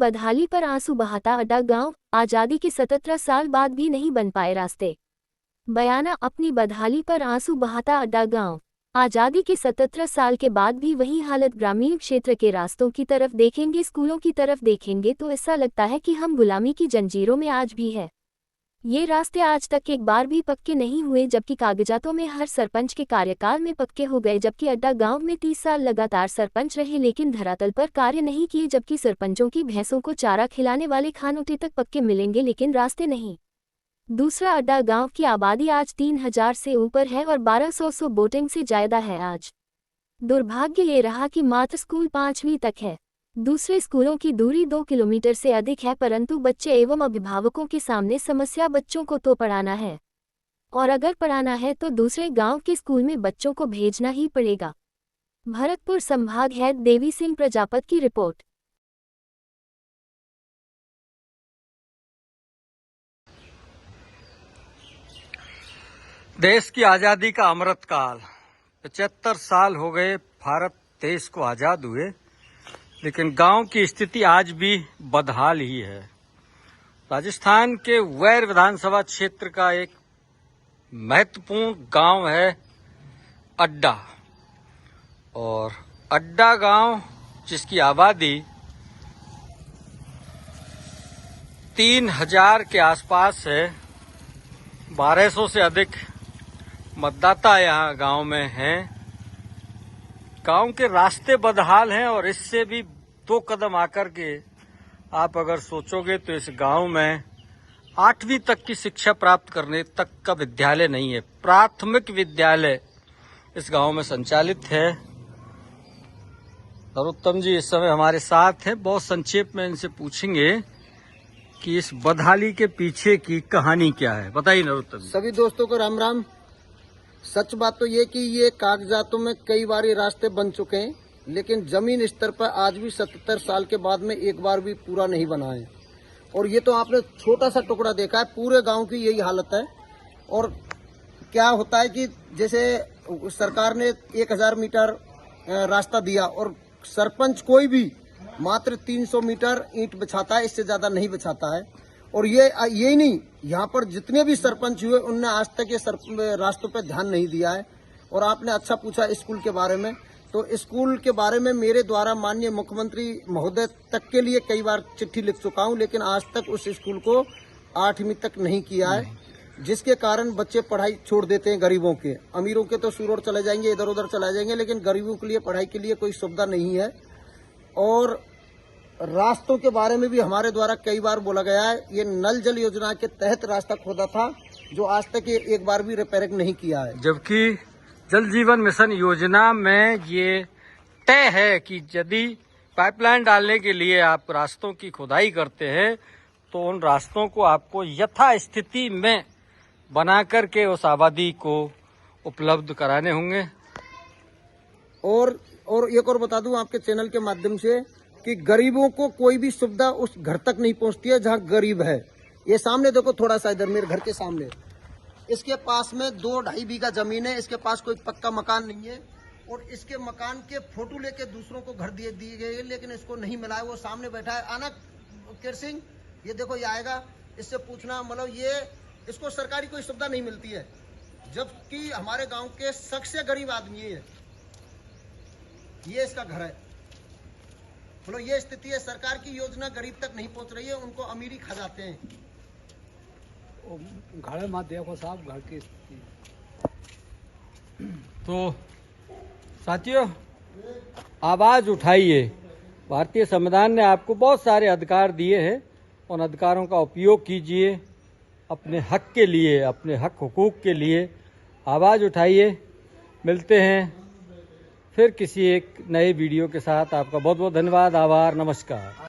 बदहाली पर आंसू बहाता अड्डा गांव, आजादी के 77 साल बाद भी नहीं बन पाए रास्ते। बयाना अपनी बदहाली पर आंसू बहाता अड्डा गांव, आजादी के 77 साल के बाद भी वही हालत। ग्रामीण क्षेत्र के रास्तों की तरफ देखेंगे, स्कूलों की तरफ देखेंगे तो ऐसा लगता है कि हम गुलामी की जंजीरों में आज भी है। ये रास्ते आज तक एक बार भी पक्के नहीं हुए, जबकि कागजातों में हर सरपंच के कार्यकाल में पक्के हो गए। जबकि अड्डा गांव में 30 साल लगातार सरपंच रहे लेकिन धरातल पर कार्य नहीं किए। जबकि सरपंचों की भैंसों को चारा खिलाने वाले खानोटे तक पक्के मिलेंगे लेकिन रास्ते नहीं। दूसरा, अड्डा गांव की आबादी आज 3000 से ऊपर है और 1200 बोटिंग से ज्यादा है। आज दुर्भाग्य ये रहा कि मात्र स्कूल 5वीं तक है। दूसरे स्कूलों की दूरी 2 किलोमीटर से अधिक है, परंतु बच्चे एवं अभिभावकों के सामने समस्या बच्चों को तो पढ़ाना है, और अगर पढ़ाना है तो दूसरे गांव के स्कूल में बच्चों को भेजना ही पड़ेगा। भरतपुर संभाग हेड देवी सिंह प्रजापत की रिपोर्ट। देश की आजादी का अमृतकाल, 75 साल हो गए भारत देश को आजाद हुए, लेकिन गांव की स्थिति आज भी बदहाल ही है। राजस्थान के वैर विधानसभा क्षेत्र का एक महत्वपूर्ण गांव है अड्डा, और अड्डा गांव जिसकी आबादी 3000 के आसपास है। 1200 से अधिक मतदाता यहाँ गांव में हैं। गांव के रास्ते बदहाल हैं और इससे भी 2 कदम आकर के आप अगर सोचोगे तो इस गांव में 8वीं तक की शिक्षा प्राप्त करने तक का विद्यालय नहीं है। प्राथमिक विद्यालय इस गांव में संचालित है। नरोत्तम जी इस समय हमारे साथ हैं। बहुत संक्षेप में इनसे पूछेंगे कि इस बदहाली के पीछे की कहानी क्या है। बताइए नरोत्तम जी। सभी दोस्तों को राम राम। सच बात तो ये कि ये कागजातों में कई बार ये रास्ते बन चुके हैं, लेकिन जमीन स्तर पर आज भी 77 साल के बाद में एक बार भी पूरा नहीं बना है। और ये तो आपने छोटा सा टुकड़ा देखा है, पूरे गांव की यही हालत है। और क्या होता है कि जैसे सरकार ने 1000 मीटर रास्ता दिया और सरपंच कोई भी मात्र 300 मीटर ईंट बिछाता है, इससे ज्यादा नहीं बिछाता है। और यही नहीं, यहाँ पर जितने भी सरपंच हुए उनने आज तक ये रास्तों पर ध्यान नहीं दिया है। और आपने अच्छा पूछा स्कूल के बारे में, तो स्कूल के बारे में मेरे द्वारा माननीय मुख्यमंत्री महोदय तक के लिए कई बार चिट्ठी लिख चुका हूँ, लेकिन आज तक उस स्कूल को 8वीं तक नहीं किया है, जिसके कारण बच्चे पढ़ाई छोड़ देते हैं। गरीबों के, अमीरों के तो सूरों चले जाएंगे, इधर उधर चले जाएंगे, लेकिन गरीबों के लिए पढ़ाई के लिए कोई सुविधा नहीं है। और रास्तों के बारे में भी हमारे द्वारा कई बार बोला गया है। ये नल जल योजना के तहत रास्ता खोदा था, जो आज तक एक बार भी रिपेयरिंग नहीं किया है। जबकि जल जीवन मिशन योजना में ये तय है कि यदि पाइपलाइन डालने के लिए आप रास्तों की खुदाई करते हैं तो उन रास्तों को आपको यथास्थिति में बना करके उस आबादी को उपलब्ध कराने होंगे। और एक और बता दूं आपके चैनल के माध्यम से कि गरीबों को कोई भी सुविधा उस घर तक नहीं पहुंचती है जहां गरीब है। ये सामने देखो, थोड़ा सा इधर मेरे घर के सामने, इसके पास में 2-2.5 बीघा जमीन है, इसके पास कोई पक्का मकान नहीं है। और इसके मकान के फोटो लेके दूसरों को घर दिए गए, लेकिन इसको नहीं मिला है। वो सामने बैठा है आना केर सिंह, ये देखो ये आएगा, इससे पूछना, मतलब ये इसको सरकारी कोई सुविधा नहीं मिलती है, जबकि हमारे गाँव के सबसे गरीब आदमी है, ये इसका घर है। मतलब ये स्थिति है, सरकार की योजना गरीब तक नहीं पहुंच रही है, उनको अमीरी खा जाते हैं। घर मत देखो साहब, घर की स्थिति। तो साथियों, आवाज उठाइए। भारतीय संविधान ने आपको बहुत सारे अधिकार दिए हैं, उन अधिकारों का उपयोग कीजिए अपने हक के लिए, अपने हक हुकूक के लिए। आवाज उठाइए। मिलते हैं फिर किसी एक नए वीडियो के साथ। आपका बहुत बहुत धन्यवाद, आभार, नमस्कार।